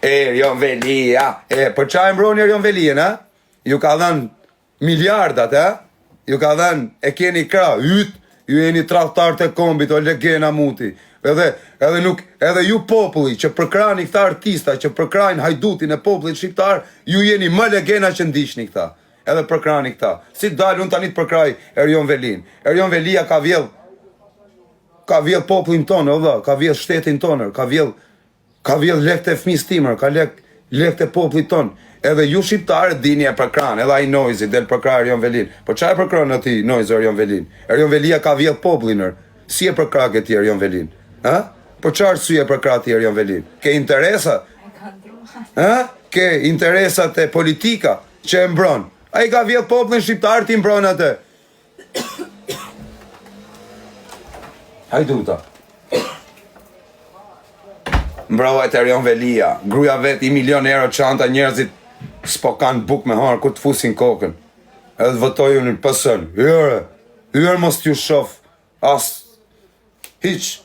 Erion Velia, për qa e mbroni Erion Velien, ha? Ju ka dhenë miljardat, ha? Ju ka dhenë, e keni kra, ju jeni tradhtar të kombit, o legena muti. Edhe ju populli që përkrani këta artista, që përkrajnë hajdutin e popullit shqiptar, ju jeni më legena që ndiqni këta. Edhe përkrani këta. Si dalë unë tani të përkraj Erion Velin. Erion Velia ka vjell popullin tonë, ka vjell shtetin tonë, ka vjell lek të fëmijës timër, ka lek të popullit tonë. Edhe ju shqiptarë dini e përkran, edhe ai Noizi del përkra Erion Velin. Po qa e përkran në ti Noizi Erion Velin? Erion Velia ka vjell popullinër. Si e përkra këti Erion Velin? Ha? Po qa arsye e përkra ti Erion Velin? Ke interesa? Ha? Ke interesat e politika që e mbron. A i ka vjell popullin shqiptar ti mbron atë. Hajduta. Mbrojt Erion Velia, gruja vet €1 milion çanta, njerëzit s'po kanë buk me harë, ku të fusin kokën. Edhe votoju në pësën, hyre mos t'ju shof, as hiq,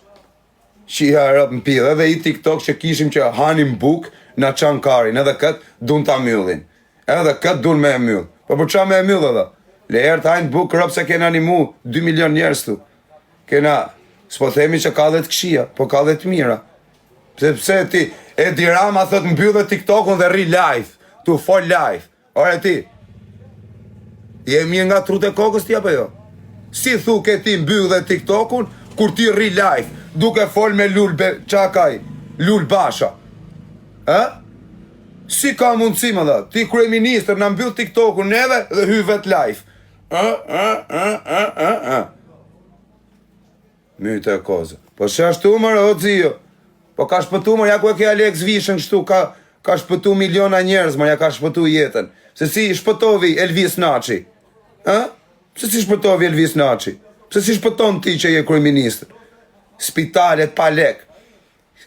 që i harap në pidhe, edhe i TikTok që kishim që hanim buk në qanë karin, edhe këtë dun t'a myllin, edhe këtë dun me e myll, po për qa me e myll edhe? Leher t'hajnë buk rëp se kena një mu 2 milion njerës tu, kena, s'po themi që ka dhe të këshia, po ka dhe të mira. Pse ti, Edi Rama thot mbyllë TikTokun dhe ri live, tu fol live. Ore ti, jemi nga trut e kokës ti apo jo? Si thu ke ti mbyllë TikTokun, kur ti ri live, duke fol me Lul Basha. Si ka mundësi më dhe, ti kryeministër në mbyllë TikTokun neve dhe hy vet live. Myte e koze. Po që ashtu mërë, o zio. Po ka shpëtu mërë, ja ku e ke Alex Vishën kështu, ka shpëtu miliona njerëz mërë, ja ka shpëtu jetën. Se si shpëtovi Elvis Naci? Se si shpëtovi Elvis Naci? Se si shpëton ti që je kryeministër? Spitalet pa lek.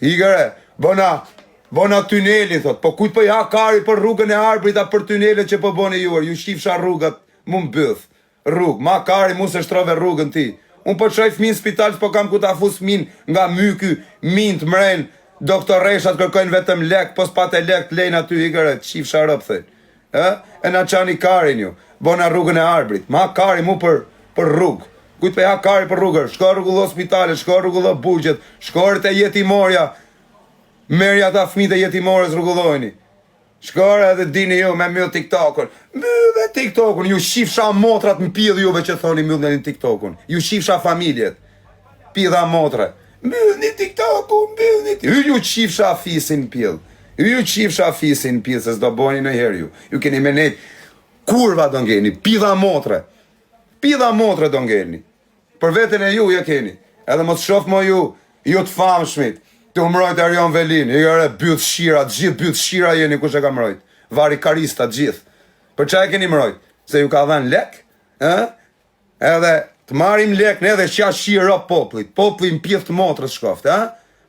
Igëre, bona tunelin, thot. Po kujt po i ha kari për rrugën e Arbrit a për tunelet që po boni juar? Ju shifsha rrugat, mu m'byth. Rrugë, ma kari mu se shtrove rrugën ti. Unë po qoj fmin spital që po kam ku ta fus min nga myky, min të mren, doktoreshat kërkojnë vetëm lek, po s'pat e lek të lejnë aty igëre, të shifsha rëp, thejnë. E na qani karin ju, bona rrugën e Arbrit. Ma kari mu për rrugë. Kujt po i ha kari për rrugër, shko rrugullo spitalet, shko rrugullo burgjet, shko rrët e jetimorja, merja ta fmit e jetimores rrugullojni. Shkore edhe dini ju me mbyll TikTokun. Mbyll TikTokun, ju shifsha motrat në pidh juve që thoni mbyll një TikTokun. Ju shifsha familjet. Pidha motre. Mbyll një TikTokun, mbyll një TikTokun. Ju shifsha fisin pidh. Ju shifsha fisin pidh, se s'do boni në herë ju. Ju keni me nejt kurva do ngeni, pidha motre. Pidha motre do ngeni. Për veten e ju keni. Edhe mos shof mo ju të famshmit. Të mbrojt Erion Velin, i gëre byth shira, gjithë byth shira jeni kush e ka mbrojt. Vari karista gjithë. Për qa e keni mbrojt? Se ju ka dhenë lek? Edhe të marim lek në edhe qa shira poplit. Popli në pjeth të motrës shkoft,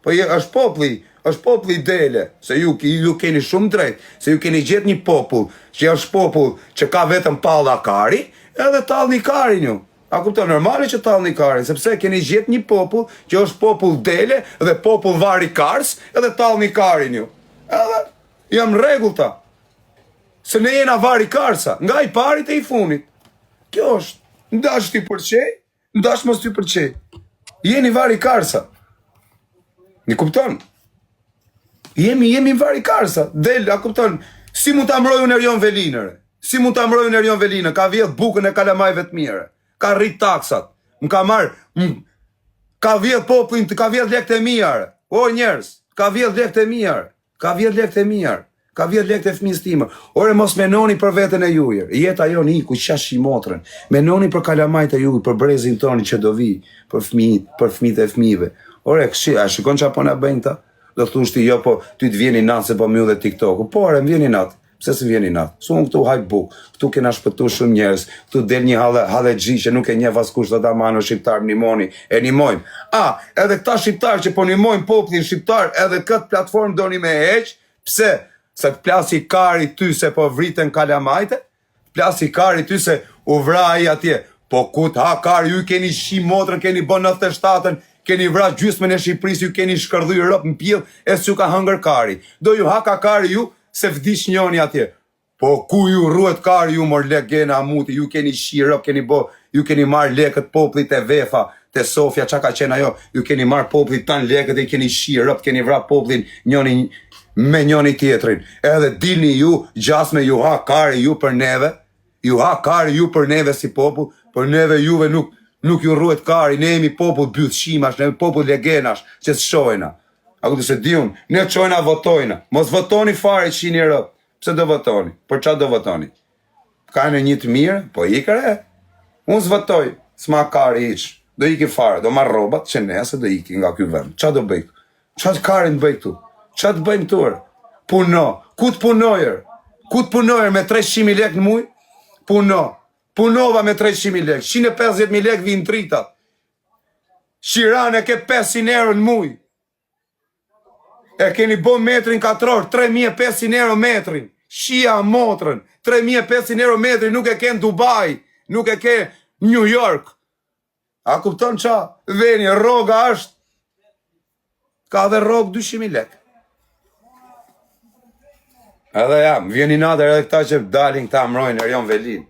Po është popli dele. Se ju keni shumë drejt. Se ju keni gjithë një popull, që është popull që ka vetëm palla kari, edhe tall një karin ju. A kupton, normale që tallni karin, sepse keni gjetë një popull që është popull dele dhe popull vari kars, edhe tallni karin ju. Edhe jam rregull ta. Se ne jena vari karsa, nga i parit e i funit. Kjo është, ndash t'i përqej, ndash mos t'i përqej. Jeni vari karsa. Një kupton? Jemi vari karsa. Del, a kupton, si mund t'a mbrojun Erion Velinëre? Si mund t'a mbrojun Erion Velinëre? Ka vjedh bukën e kalamajve të mire. Ka rrit taksat, më ka marrë, ka vjedh poplin, ka vjedh lek të mijarë, o njerës, ka vjedh lek të mijarë, ka vjedh lek të mijarë, ka vjedh lek të fëmijës time. Ore mos menoni për veten e jujer, jeta jo një ku qash i motrën, menoni për kalamajt e juj, për brezin toni që do vi, për fëmijët e fëmijëve. Ore, a shikon që apo na bëjnë ta? Do thushti jo, po ty të vjeni natë se po mjë dhe TikTok-u, po ore, më vjeni natë. Pse se vjeni natë? Su unë këtu hajt buk, këtu kena shpëtu shumë njerës, këtu del një hallegji që nuk e nje vaskush dhe ta manu shqiptar nimoni, e nimojmë. Edhe këta shqiptar që po nimojmë poplin shqiptar, edhe këtë platform do një me heq, pse? Se të plasi kari ty se po vriten kalamajte, plasi kari ty se u vra i atje, po ku të ha kari, ju keni shi motrën, keni bën 97-ën, keni vras gjysmën e Shqipërisë, ju keni shkërdhuj Europë në pjell, e s'ju ka hëngër kari. Do ju haka kari ju, se vdish njoni atje. Po ku ju ruhet kari ju, mor lek gena amuti, ju keni shirëp, ju keni marrë lekët poplit e vefa, te Sofja, qa ka qenë ajo, ju keni marrë poplit tanë lekët e keni shirëp, keni vra poplin njoni me njoni tjetrin. Edhe dilni ju, gjasme ju ha kari ju për neve, ju ha kari ju për neve si popull, për neve juve nuk ju ruhet kari, ne jemi popull bythshimash, ne jemi popull legenash, që të shojna. A këtë se diun, ne qojna votojna, mos votoni fare që një rëp. Pse do votoni? Për qa do votoni? Ka në një të mirë? Po i kërë? Unë s'votoj, s'ma kari iq. Do iki fare, do marrë robat, që nese do iki nga kjo vend. Qa do bëjtë? Qa të karin bëjtë tu? Qa të bëjmë tuër? Puno. Ku të punojër? Ku të punojër me 300.000 lek në muj? Puno. Punova me 300.000 lek. 150.000 lek vinë tritat. Shirane ke 500 euro në muj. E keni bo metrin katror, 3.500 euro metrin. Shia motrën, 3.500 euro metrin, nuk e ke në Dubai, nuk e ke New York. A kupton qa? Veni, roga është, ka dhe rogë 200.000 lek. Edhe jam, vjeni nader edhe këta që dalin këta mrojnë Erion Velin.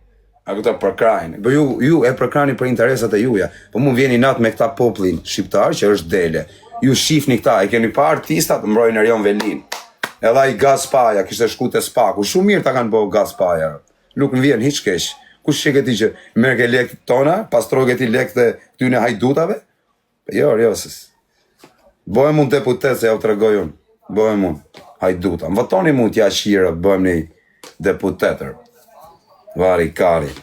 A këta përkrajnë. Po ju e përkrajnë për interesat e juja. Po mu vjeni natë me këta poplin shqiptar që është dele. Ju shifni këta, e keni pa artistat mbrojnë Erion Velin. Edhe i Gaspaja, kishte shku të spaku. Shumë mirë ta kanë bëhë Gaspaja. Nuk në vjen hiq kesh. Kush që këti që merke lek tona, pastroj këti lek të këtyne hajdutave? Jo, sës. Bojë mund deputet se ja u të regoj unë. Bojë mund hajduta. Më votoni mund t'ja shira, bëjmë një deputetër. Vari kari.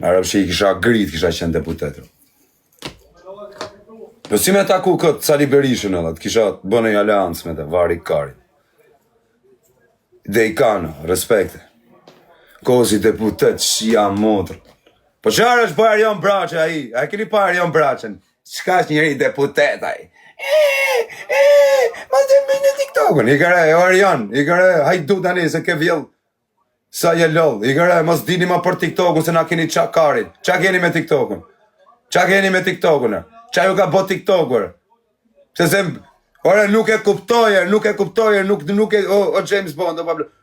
Arab që i kisha grit, kisha qenë deputetër. Po si me taku këtë Sali Berishën edhe, të kisha të bënë një aleancë me të vari kari. Dejkano, respekte. Kozi deputet, shia motrë. Po qarë është për Erion Braçe aji? A keni pa Erion Braçen? Qka është njëri deputet aji? Ma të më në TikTokën. I kërë, Erion, i kërë, hajdu tani se ke vjellë. Sa je lol, i kërë, mos dini ma për TikTokën se na keni qa karin. Qa keni me TikTokën? Qa keni me TikTokën? Qa ju ka bo TikToker? Se ore nuk e kuptoje, nuk e, o James Bond,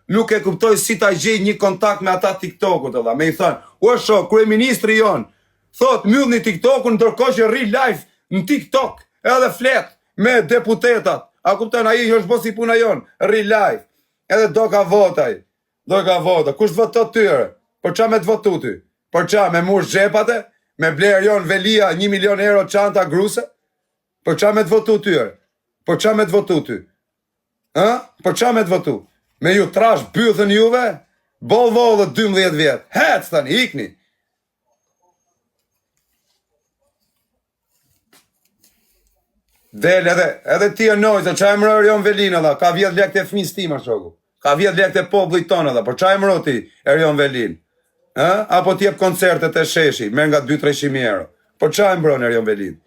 nuk e kuptoj si ta gjej një kontakt me ata TikTokut, me i thënë, o shok, kryeministri jonë, thot, myll një TikTokun, ndërko që rri live në TikTok, edhe flet me deputetat, a kupton, a i është bo si puna jonë, rri live, edhe do ka votaj, kush të votot tyre, për qa me të votu ty, për qa me mush gjepate, me ble Erion Velia 1 milion euro çanta gruse? Për qa me të votu tyre? Për qa me të votu ty? Për qa me të votu? Me ju trash bythën juve? Bolvo dhe 12 vjetë. Hec tani, ikni. Del edhe ti e nojtë, qa e mërë Erion Velin edhe, ka vjetë lek të fëmis ti ma shoku. Ka vjetë lek të poplit tonë edhe, për qa e mërë ti Erion Velin? Apo t'jep koncertet e sheshi, merr nga 200-300 euro. Por qa e mbron Erion Velin?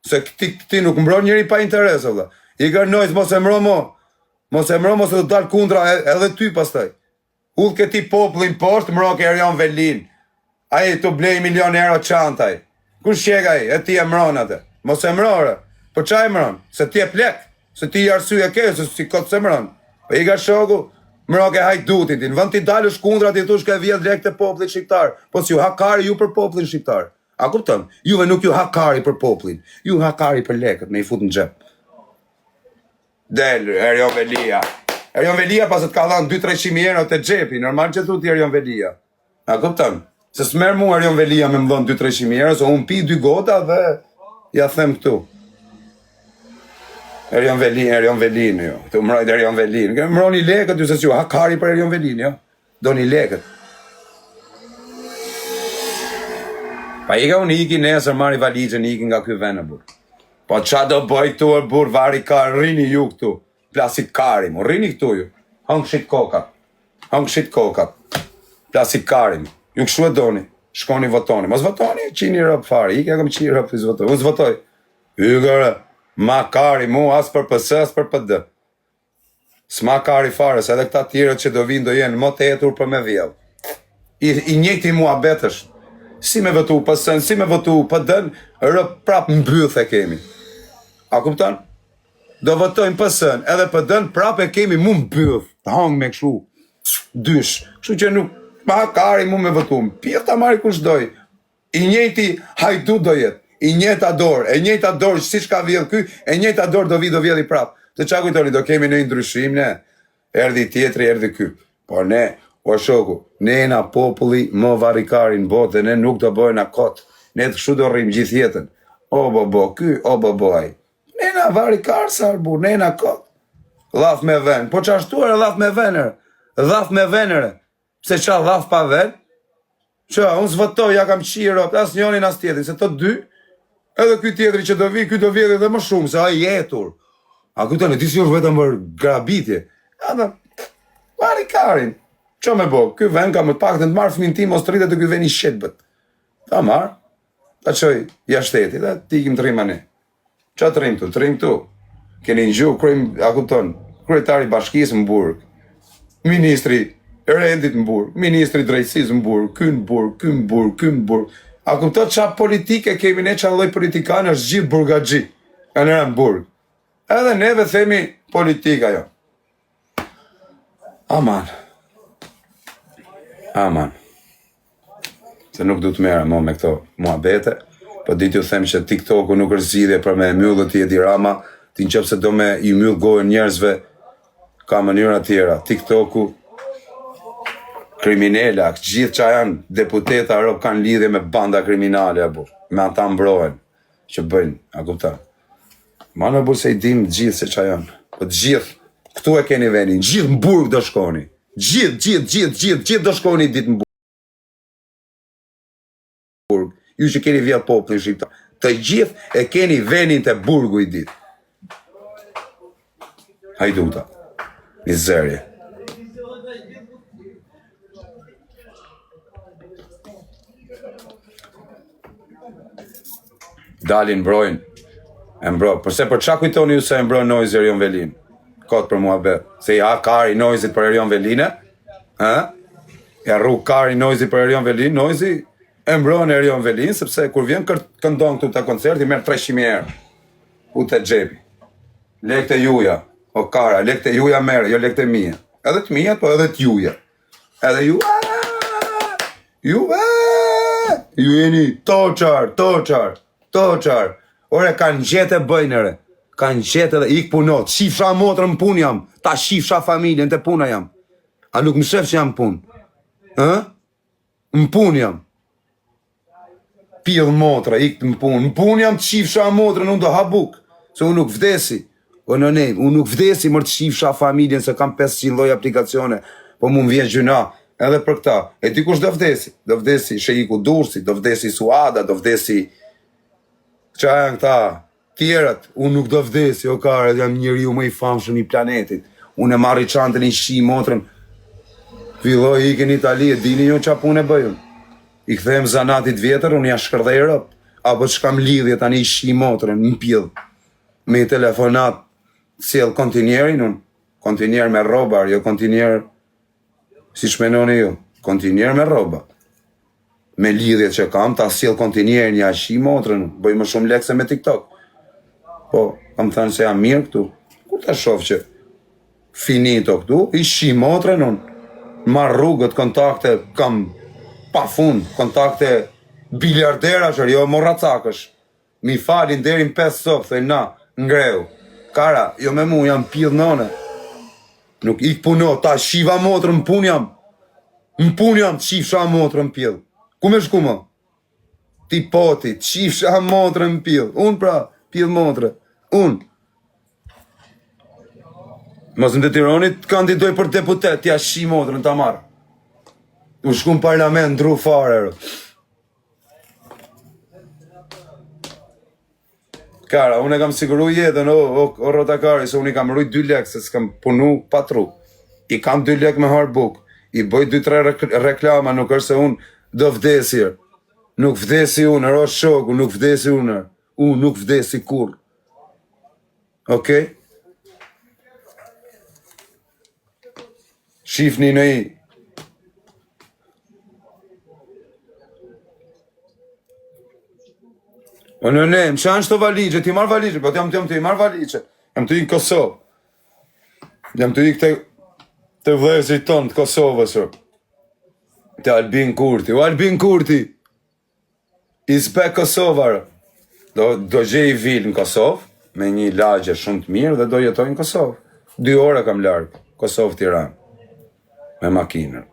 Se ti nuk mbron njëri pa interes, dhe. I gërnojt, mos e mbron mos e do dalë kundra edhe ty pastaj. Ullë këti poplin poshtë, mbron ke Erion Velin. Aji të blej 1 milion euro çantaj. Kush qekaj, e ti e mbron atë? Mos e mbron, por qa e mbron? Se ti e plek, se ti i arsye ke, se si këtë se mbron. Po i ga shoku, mroke hajdutin ti, në vend t'i dalësh kundra ti thush ka vjedh lek të popullit shqiptar, po si ju hakari ju për popullin shqiptar. A kupton? Juve nuk ju hakari për popullin, ju hakari për lekët, me i fut në xhep. Del, Erion Velia. Erion Velia pas të ka dhënë 200-300 euro të xhepi, normal që thuti Erion Velia. A kupton? Se s'merr mua Erion Velia me më dhënë 200-300 euro, se unë pi 2 gota dhe ja them këtu. Erion Velin, jo. Të mrojt Erion Velin. Mroni lekët, ju se që hakari për Erion Velin, jo. Do një lekët. Pa i ka unë iki nesër, marri valigjën, iki nga kjo vene, bur. Po qa do bëj tu e bur, vari ka, rini ju këtu. Plasit karim, rini këtu ju. Hëngë shit kokat. Plasit karim. Ju kështu e doni. Shkoni votoni. Mos votoni, qini rëp fari. Ike kam qini rëp, unë s'votoj. Ygërë. Ma kari mu, as për PS, as për PD. S'ma kari fare, se edhe këta tjere që do vinë do jenë më të etur për me vjell. I njëti mua betësh. Si me votu PS-n, si me votu PD-n, rëp prap mbyth e kemi. A kupton? Do votojmë PS-n, edhe PD-n prapë e kemi mu mbyll, të hangë me kështu, dysh, kështu që nuk, ma kari mu me votum, pjef ta marri kush doj, i njëjti hajdu do jetë, i njëjta dorë, e njëjta dorë, si shka vjedh ky, e njëjta dorë do vjedh i prapë, të qa kujtoni, do kemi në ndryshim, ne, erdi tjetri, erdi ky, por ne, o shoku, ne na populli më varikarin botë, dhe ne nuk do bojna kot, ne të kështu do rrim gjithë jetën, o bobo ky, o bobo aj. Nena varikar sa arbur, nena kot. Dhaf me ven. Po që ashtuar e dhaf me venere. Dhaf me venere. Pse qa dhaf pa ven? Qa, unë s'votoj, ja kam qiro, as njonin as tjetrin, se të dy, edhe ky tjetri që do vi, ky do vjedh edhe më shumë, se a jetur. A kujtoni, ti si është vetëm për grabitje. A dhe, varikarin. Qa me bo, ky ven ka më pak të marrë fëmin tim, mos të rritet të ky ven i shqetbët. Ta marrë, ta qoj jashteti, dhe ti ikim të rima ne. Qa të rrim tu? Të rrim tu. Keni një gjuhë, a kupton, kryetari bashkisë në burg, ministri rendit në burg, ministri drejtësisë në burg, ky në burg, ky në burg, ky në burg. A kupton qa politike kemi ne, qa lloj politikanë është gjithë burgagji, e në burg. Edhe neve themi politika jo. Aman. Aman. Se nuk du të mera mo me këto muhabete. Po ditë ju them që TikToku nuk është zgjidhje për me myllë të Edi Rama, ti nëse do me i myll gojën njerëzve, ka mënyra tjera. TikToku, kriminela, gjithë që janë deputeta Europë kanë lidhje me banda kriminale, apo, me ata mbrohen, që bëjnë, a kupton. Ma në burë se i dim gjithë se që janë. Po të gjithë, këtu e keni venin, gjithë në burg do shkoni. Gjithë do shkoni ditë në burg. Ju që keni vjetë popullin shqiptar, të gjithë e keni venin të burgu i ditë. Hajduta, mizerje. Dalin mbrojnë, e mbrojnë, përse për qa kujtoni ju se e mbrojnë Noizi Erion Velin? Kotë për mua be, se ja kari Noizit për Erion Veline, ja rru kari Noizit për Erion Velin, Noizi, e mbron Erion Velin, sepse kur vjen këndon këtu të koncerti, merë 300.000 euro. U të gjepi. Lekte juja, o kara, lekte juja merë, jo lekte mija. Edhe të mija, po edhe të juja. Edhe ju jeni toqar. Ore, kanë gjete bëjnëre, kanë gjete dhe ik punot, shifra motrë në pun jam, ta shifra familjen të puna jam. A nuk më shef që jam pun? Në pun jam. Pidh motra, iktë në pun jam të shifsha motrën, unë do habuk, se unë nuk vdesi, unë nuk vdesi mërë të shifsha familjen, se kam 500 lloj aplikacione, po mu më vjen gjyna, edhe për këta, e ti kush do vdesi Sheiku Dursi, do vdesi Suada, do vdesi, qa janë këta, tjerët, unë nuk do vdesi, o kare, jam njeriu më i famshëm i planetit, unë e marri çantën i shi motrën, filloj ikin në Itali, e dini jo qa punë e bëjun. I këthem zanatit vjetër, unë ja shkërdhej rëp, apo që kam lidhje tani i shi motrën, në pjellë, me telefonat, sjell kontinjerin, unë, kontinjer me robar, jo kontinjer, si shmenoni ju, kontinjer me roba. Me lidhjet që kam, ta sjell kontinjerin, ja shi motrën, bëj më shumë lekse me TikTok. Po, kam thënë se jam mirë këtu, ku ta shof që finito këtu, i shi motrën, unë, marr rrugët, kontakte, kam pa fund, kontakte biljardera që jo morracakësh. Mi falin derin 5 sopë, thej na, ngreu. Kara, jo me mu, jam pidh none. Nuk ik puno, ta shiva motrën, në pun jam, qifsha motrën pidh. Ku me shku më? Ti poti, qifsha motrën pidh. Unë pra, pidh motrë. Unë. Mos më detyronit, kandidoj për deputet, tja shi motrën ta marë. U shku në parlament, ndru fare. Kara, unë e kam siguru jetën, o rotakari, se unë i kam rrujt 2 lek, se s'kam punu patru. I kam 2 lek me harbuk, i bëj 2-3 reklama, nuk është se unë do vdesir. Nuk vdesi unë, ro shoku, nuk vdesi unë. Unë nuk vdesi kur. Okej? Shifni në i. O në ne, më shanë shto valigje, ti marrë valigje, po jam të i marrë valigje. Jam të i në Kosovë. Jam të i të vlezrit tonë të Kosovës, të Albin Kurti. O Albin Kurti, is back Kosovar. Do gjej vil në Kosovë, me një lagje shumë të mirë dhe do jetoj në Kosovë. 2 ora kam largë, Kosovë-Tiranë, me makinër.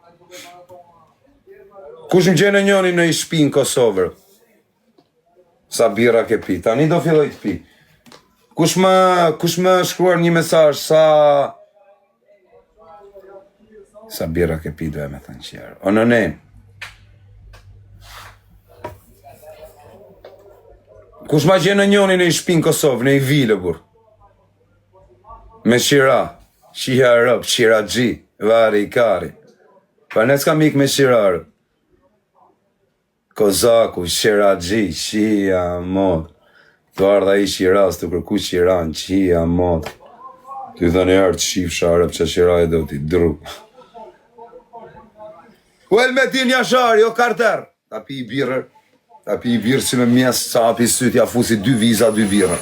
Kush më gjenë njoni në i shpi në Kosovër? Sa bira ke pi, tani do filloj të pi. Kush më shkruar një mesazh sa bira ke pi, do e me thënë qërë. O në ne. Kush ma gjenë njoni në i shpi në Kosovë, në i vilë, bur. Me shira, shia rëp, shira gji, vari i kari. Pa ne s'kam ik me shira rëp. Kozaku, shira gji, shia mod. Të ardha i shiras të kërku shiran, shia mod. Të dhe në artë shif sharëp që shira e do t'i dru. Uel me ti një shari, o karter. Ta pi i birër. Ta pi i birë si me mjes, sa api syt, ja fusi 2 viza, 2 birë.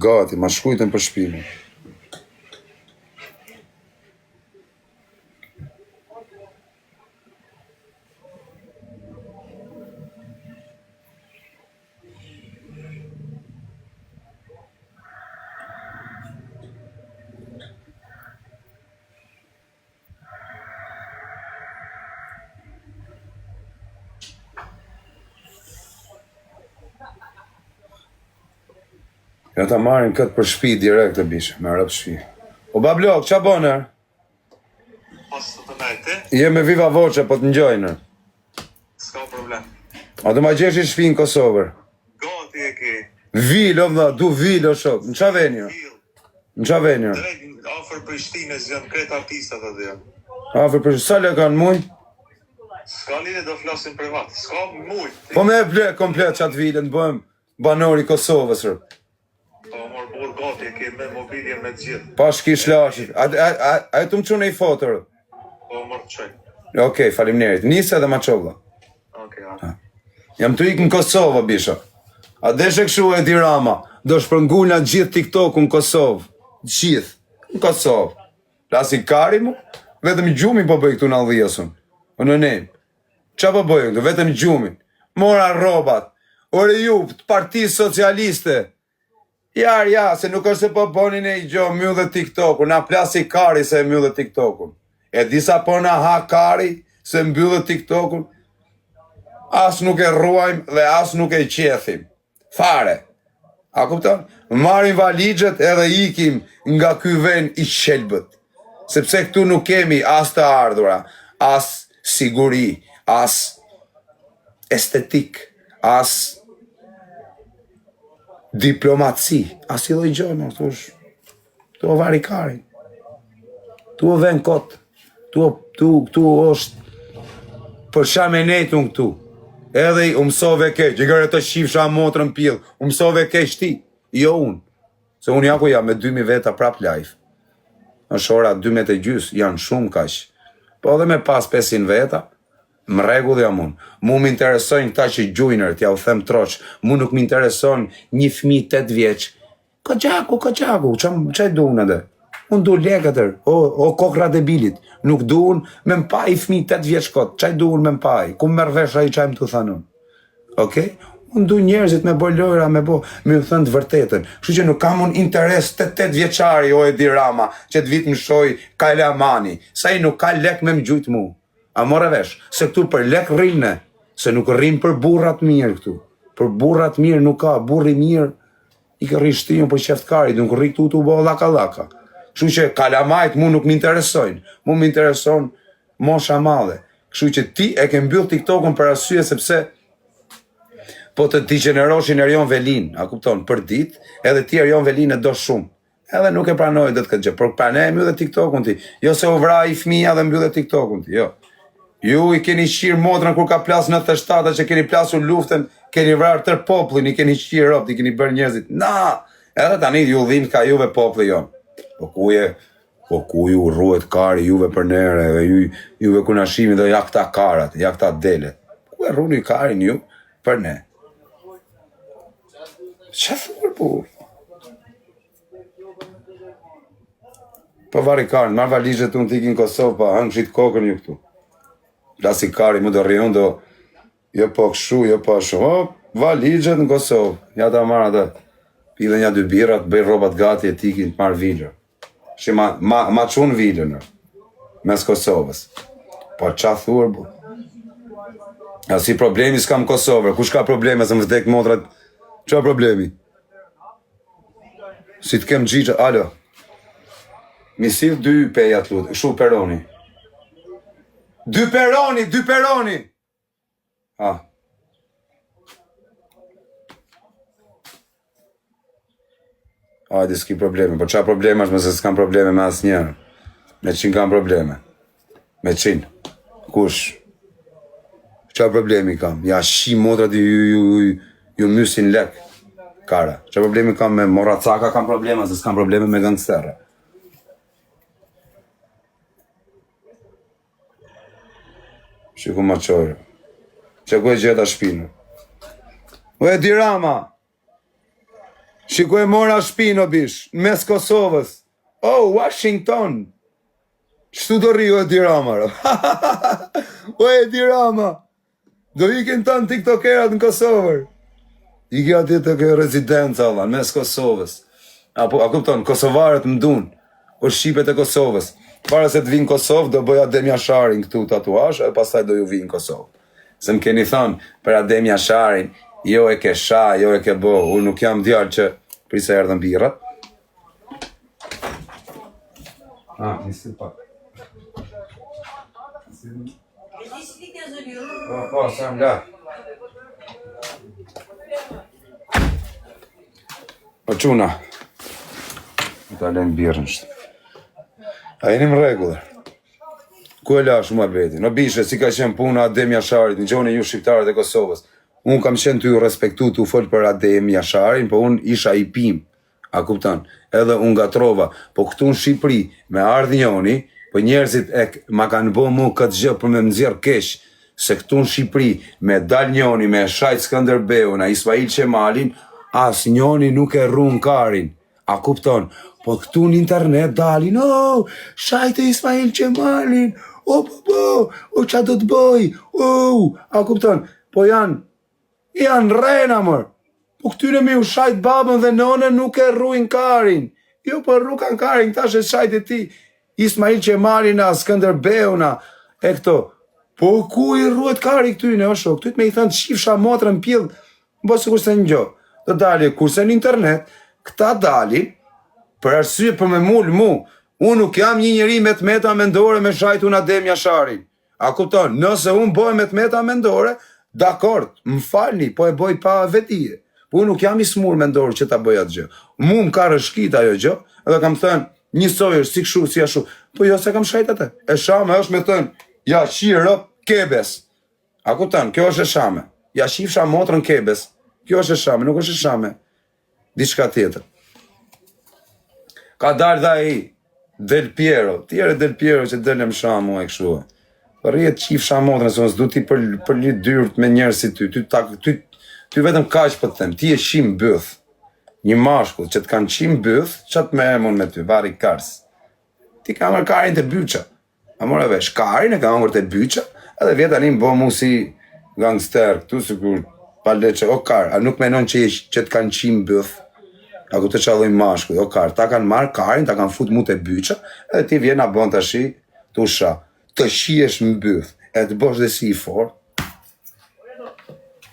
Gati, ma shkujtën për shpime. Ja ta marim këtë për shpi direkt të bishë, me rëpë shpi. O bablok, qa bonër? Pas të najti? Je me viva voce, po të njojnë. S'ka problem. A do ma gjesh i shpi në Kosovër? Gati e ki. Vil, o vda, du vil, o shok. Në qa venjë? Në qa venjë? Drejt, afer Prishtinës janë kretë artistat atë janë. Afer për sa le kanë muj? S'ka lidhe do flasin privat. S'ka muj. Po me e ble komplet qatë vilën, bëhem banori Kosovës, rë. Po mor bur gati e ki me mobilje me gjithë. Pa shkish lashit. A e të më qunë i foto, rë? Po mor të qoj. Okej, faleminderit. Nise dhe ma qovla. Okej, Jam të ikë në Kosovë, bisha. A deshe këshu e dirama, do shpërngullna gjithë TikTok-u në Kosovë. Gjithë, në Kosovë. Lasi kari mu, vetëm gjumi po bëj këtu në aldhijësun. O në nejmë. Qa po bëj këtu, vetëm gjumin. Mora robat. Ore ju, të partisë socialiste. Ja, se nuk është se po bonin e i gjo, mjëllë TikTok-u. Na plasi kari se e mjëllë TikTok-u. E disa po na ha kari se mbyllë TikTok-u. As nuk e ruajmë dhe as nuk e qethim. Fare. A kupton? Marim valigjet edhe ikim nga ky vend i qelbët. Sepse këtu nuk kemi as të ardhura, as siguri, as estetik, as diplomaci, as i dhe gjonë, tu o varikari, tu o ven kot, tu është për shamenetun këtu. Edhe i umësove keq, i gërë të shifësha motrën pjellë, umësove keq ti, jo unë. Se unë jako jam me 2000 veta prap live. Në shora 12:30 janë shumë kash. Po edhe me pas 500 veta, më rregull jam unë. Mu më interesojnë këta që gjujnër, t'ja u them troq. Mu nuk më intereson një fëmijë 8 vjeç. Ka gjaku, që du unë edhe? Unë du lekëtër, o kokra debilit. Nuk du unë me mpaj fëmijë 8 vjeç kot. Qaj du unë me mpaj? Ku më mërvesh ai qaj më të thanun? Okej? Unë du njerëzit me bo lojra, me më thënë të vërtetën. Kështu që nuk kam unë interes 8 vjeçari, o Edi Rama, që të vit më shoj Kajlamani. Sa i nuk ka lek me më gjujt mu. A more vesh, se këtu për lek rrinë, se nuk rrinë për burrat mirë këtu. Për burrat mirë nuk ka, burri mirë, i ka rrishtinë për qeftkari, nuk rri këtu të u bo laka. Kështu që kalamajt mu nuk m'interesojnë, mu m'intereson mosha madhe. Kështu që ti e ke mbyll TikTok-un për arsye sepse po të degeneroshin Erion Velin, a kupton, për dit, edhe ti Erion Velin e do shumë. Edhe nuk e pranoj dhe të këtë gjë, por prane e mbyll TikTok-un ti. Jo se u vra i fëmija dhe mbyll TikTok-un ti, jo. Ju i keni shqirë motrën kur ka plas 97 që keni plasur luftën, keni vrarë tër popullin, i keni shqirë ropt, i keni bërë njerëzit. Na, edhe tani ju dhinë ka juve populli jonë. Po ku ju rruhet kari juve për nere, juve ku na shimi dhe ja këta karat, ja këta delet. Ku e rruni karin ju për ne? Qa thurë, po? Po vari karin, marrë valizhet unë t'ikin Kosovë, pa hëngë shqit kokën ju këtu. Plasi kari më do rrion do, jo po këshu, jo po shu, valizhet në Kosovë, ja ta marrë atë, pile një 2 birat, bëj robat gati e t'ikin të marrë vilër. Shi ma qunë vilën, mes Kosovës. Po qa thurë, bu? Ja si problemi s'kam Kosovë, kush ka probleme se më vdek motrat? Qa problemi? Si t'kem gjigja, alo. Misil 2 peja t'lut, shu peroni. 2 peroni! Ha. Hajde, s'ki probleme, po qa probleme është mëse s'kam probleme me asë njerë. Me qin kam probleme. Me qin. Kush? Qa problemi kam? Ja shi motrat ju mysin lek. Kara. Qa problemi kam me moracaka kam probleme, se s'kam probleme me gangsterë. Shiku ma qore. Që ku e gjeta shpinë? O e dirama! Shiku e mora shpinë o bish, në mes Kosovës. Oh, Washington! Qëtu do rio e dirama, ro? O e dirama! Do ikin tanë tiktokerat në Kosovër. Iki ati të ke rezidenca, në mes Kosovës. A kupton, Kosovarët më dun, o Shqipet e Kosovës. Para se të vinë Kosovë, do bëj Adem Jasharin këtu tatuash, e pastaj do ju vinë Kosovë. Se më keni thonë, për Adem Jasharin, jo e ke sha, jo e ke bo, unë nuk jam djarë që prisa erdhën birrat. Nisi pak. Po, sam la. Po quna. Ta len birën shtë. A jeni më regullë. Ku e lash mua beti? Në bishe, si ka qenë puna Adem Jasharit, në gjone ju shqiptarët e Kosovës. Unë kam qenë të ju respektu të u folë për Adem Jasharin, po unë isha i pim. A kuptan? Edhe unë gatrova. Po këtu në Shqipëri, me ardhë njoni, po njerëzit ma kanë bo mu këtë gjë për me mëzirë kesh, se këtu në Shqipëri, me dal njoni, me shajt Skënderbeu, na Ismail Qemalin, as njoni nuk e rrun karin. A kupton? Po këtu në internet dalin, shajt e Ismail Qemalin, o qa do të bëj, a kupton? Po janë rena mër, po këtyre me u shajt babën dhe nonën nuk e rruin karin, jo po rrukan karin, tash e shajt e ti, Ismail Qemalin, a Skënderbeu, e këto, po ku i rruet kari këtyne, o shok, këtyt me i thënë shifsha motrën pjellë, bo se kurse një gjo, dhe dalje, kurse në internet, këta dalin, për arsye për me mullë mu, unë nuk jam një njëri me të meta mendore me shajt unë Adem Jasharin. A kupton, nëse unë boj me të meta mendore, dakord, më falni, po e boj pa vetije. Po unë nuk jam i smur mendore që ta bëj atë gjë. Mu më ka rëshkit ajo gjë, edhe kam thënë, njësoj është si kshu, si ashu. Po jo se kam shajt atë. E shame është me thënë, ja shirë kebes. A kupton, kjo është e shame. Ja shifsha motrën kebes. Kjo është e shame, nuk është e shame. Diçka tjetër. Ka dalë dha i Del Piero, tjere Del Piero që delem shamu e këshua. Për rjetë qif shamotrën, se nësë du ti për një dyrt me njerë si ty, ty vetëm kaq për të them, ti e shim bëth, një mashkull që të kanë qim bëth, që të me emon me ty, vari kars. Ti ka mërë karin të byqa, a mërë vesh, karin e ka mërë të byqa, edhe vjetë anim bo mu si gangster, këtu së kur paleqe, o kar, a nuk menon që të kanë qim bëth, a ku të qallojnë mashkull, o kar, ta kanë marrë karin, ta kanë fut mu të byqa, edhe ti vjen a bon të shi, të usha, të shiesh më bëth, e të bosh dhe si i fort,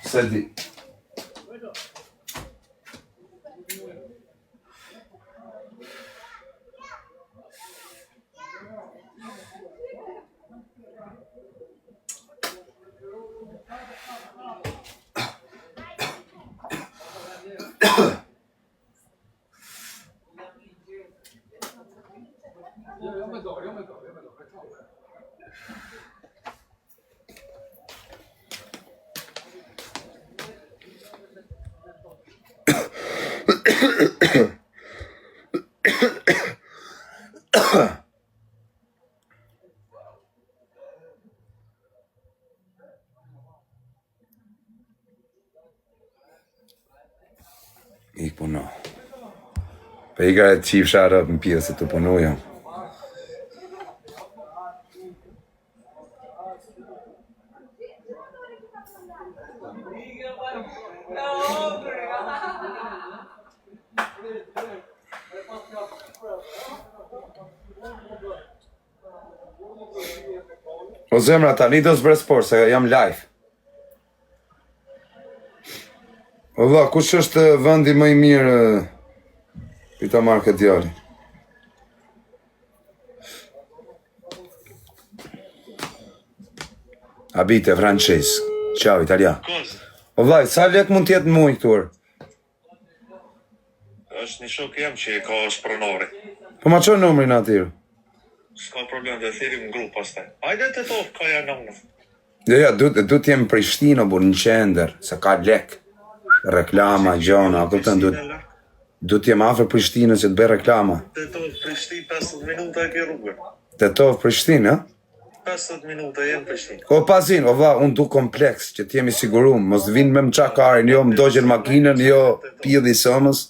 se di. Ik puno. Po i ka e qifsha rëp në pjesë të punu jam. O zemra, tani do s'bre sport, se jam live. O dha, kush është vendi më i mirë për ta marrë këtë djali? Abite, Francesco. Ciao, Italia. Cosa? O vllai, sa lek mund t'jetë në muj këtuar? Është një shok jam që ka spronori. Po ma qënë numrin atyre? S'ka problem dhe thirim në grup pastaj. Hajde të tofë ka janë në. Ja, du t'jem Prishtinë, bur në qender, se ka lek. Reklama, gjona, kupton, du t'jem afër Prishtinës që të bëj reklama. Të tofë Prishtinë 50 minuta e ke rrugën. Tetov Prishtinë, ha? 50 minuta jenë Prishtinë. O pazin, o vlla, unë du kompleks, që t'jemi sigurum, mos vinë me më qakarin, jo më dogjen makinën, jo pjidhi sëmës.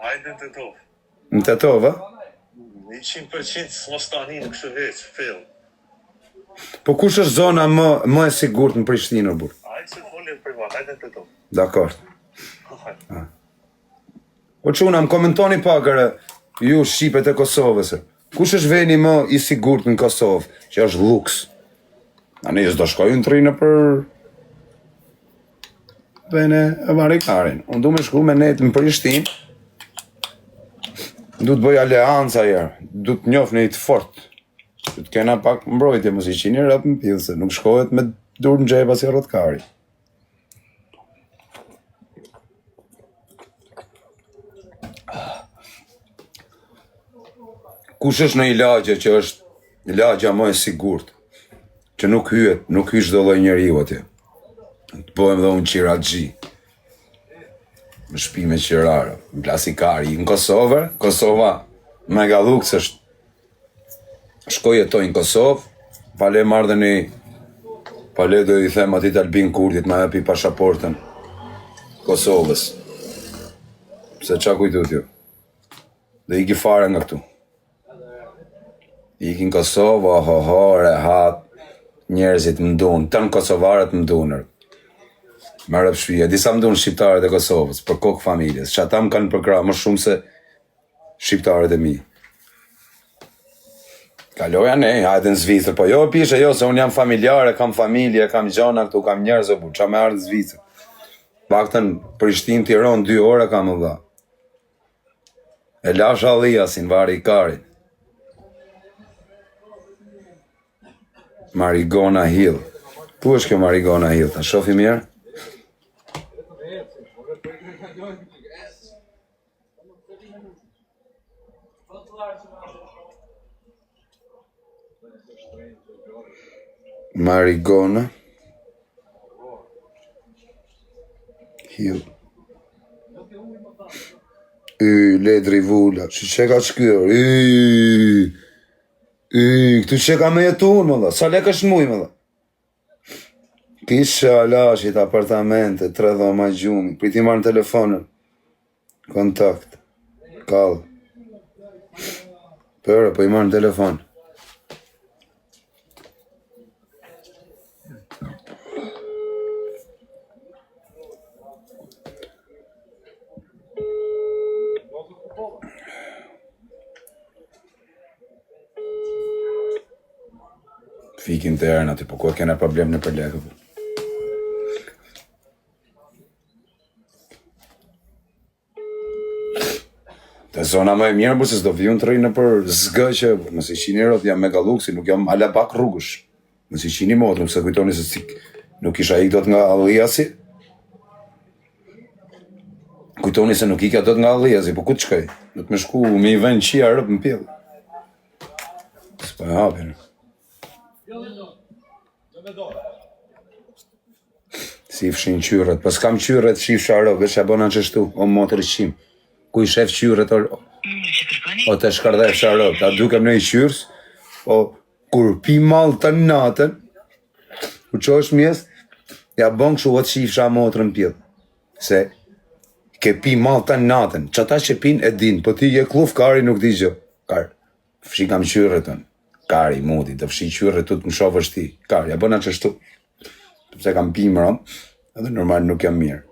Hajde të tofë. Në Tetov, ha? 100% s'mos tani në kështë veç, fill. Po kush është zona më e sigurt në Prishtinë, bur? Hajde se folim privat, hajde të tofë. Dakor. Hajde. Po çuna, më komentoni pakër ju shqipet e Kosovës. Kush është veni më i sigurt në Kosovë, që është luks? Ani s'do shkojnë të rinë për vene e varikarin. Unë du me shku me netë në Prishtinë. Du të bëj aleanca herë, du të njof në i të fort. Du të kena pak mbrojtje, mos i qini rap në pillë, se nuk shkohet me dur në gjeba si rotkari. Kush është në ilagje që është ilagja më e sigurt, që nuk hyet, nuk hysh do lloj njeriu atje. Të bëhem dhe unë qiraxhi. Më shpime qirarë, në plasikari, në Kosova, mega luks është. Shkoj jetoj në Kosovë, pale marrë dhe një, pale do i them atit Albin Kurtit, ma jepi pashaportën Kosovës. Pse qa kujtu t'ju? Dhe iki fare nga këtu. Iki në Kosovë, rehat, njerëzit më ndunë, tënë kosovarët më ndunër. Me rëp shpija, disa më ndunë shqiptarët e Kosovës, për kokë familjes, që ata më kanë përkra më shumë se shqiptarët e mi. Kaloja ne, hajde në Zvicër, po jo pishe, jo, se unë jam familjare, kam familje, kam gjona këtu, kam njerëz, bu, qa me ardhë në Zvicër. Paktën, Prishtinë, Tiranë, 2 ore kam më dha. E lash Alliasin, vari i karit. Marigona Hill. Ku është kjo Marigona Hill? Ta shofi mirë? Marigona Hill. Ledri Vula. Që ka shkyrë? Këtu që ka me jetu unë, më dhe. Sa lek është muj, më dhe. Kisha alashit, apartamente, 3 dhoma gjumi. Priti marë në telefonën. Kontakt. Kallë. Përë, po i marë në telefonë. Fikin të erën aty, po ku e kena problem në për lekë. Të zona më e mirë, bu se s'do vijun të rrinë për zgë që nësi qini rot jam mega luksi, nuk jam ala pak rrugësh. Nësi qini motrëm, se kujtoni se si nuk isha ik do të nga Alliasi. Kujtoni se nuk ika do të nga Alliasi, po ku të shkoj? Do të me shku me i ven qia rëp në pjellë. S'po e hapin. Si fshin qyret, pas kam qyret shif sharov, veç e bona qështu, o motër qim. Ku i shef qyret, o të shkardhe sharov, ta dukem në i qyrs, o kur pi mal të natën, ku që është mjes, ja bon këshu o të shif sha motër në pjellë. Se ke pi mall të natën, që ata që pin e din, po ti je kluf, kari nuk di gjë. Kar, fshi kam qyrë tën. Kari, mudi, të fshi qyrë të më shofësh ti. Kari, ja bëna qështu. Pëse kam pi më rom, edhe normal nuk jam mirë.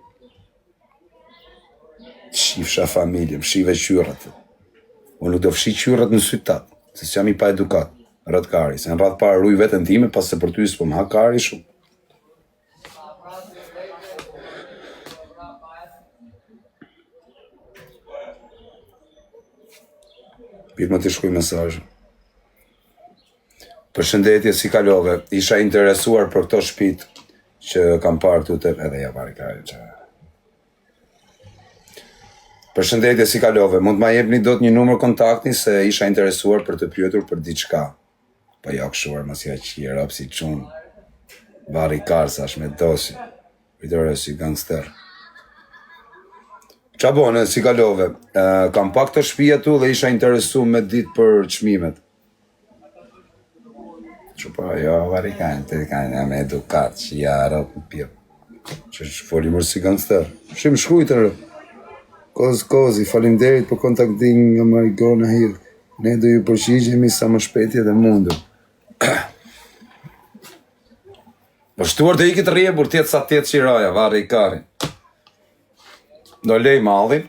Shifsha familje, më shive qyrët. Unë nuk do fshi qyrët në sytat, se që jam i pa edukat. Rëtë kari, se në ratë parë ruj vetën time, pas se për ty s'po më ha kari shumë. Pirë më të shkuj mesazh. Përshëndetje, si kalove, isha interesuar për këto shtëpit që kam parë këtu të edhe ja pari kari që. Përshëndetje, si kalove, mund ma jepni dot një numër kontakti se isha interesuar për të pyetur për diçka. Po ja këshuar mos ja qira si çun. Vari karsash me dosi. Vidore si gangster. Qa bone, si kalove, kam pak të shtëpia tu dhe isha interesu me ditë për çmimet. Që pa, jo, vari kanë me edukat, që ja rap në pjep. Që foli mërë si gangster. Shim shkujtër, kozi, falimderit për kontaktin nga Marigona Hill. Ne do ju përgjigjemi sa më shpejt dhe mundur. Po shtuar të ikit rjebur, tjetë sa tjetë qiraja, varri i kari. Do lej mallin.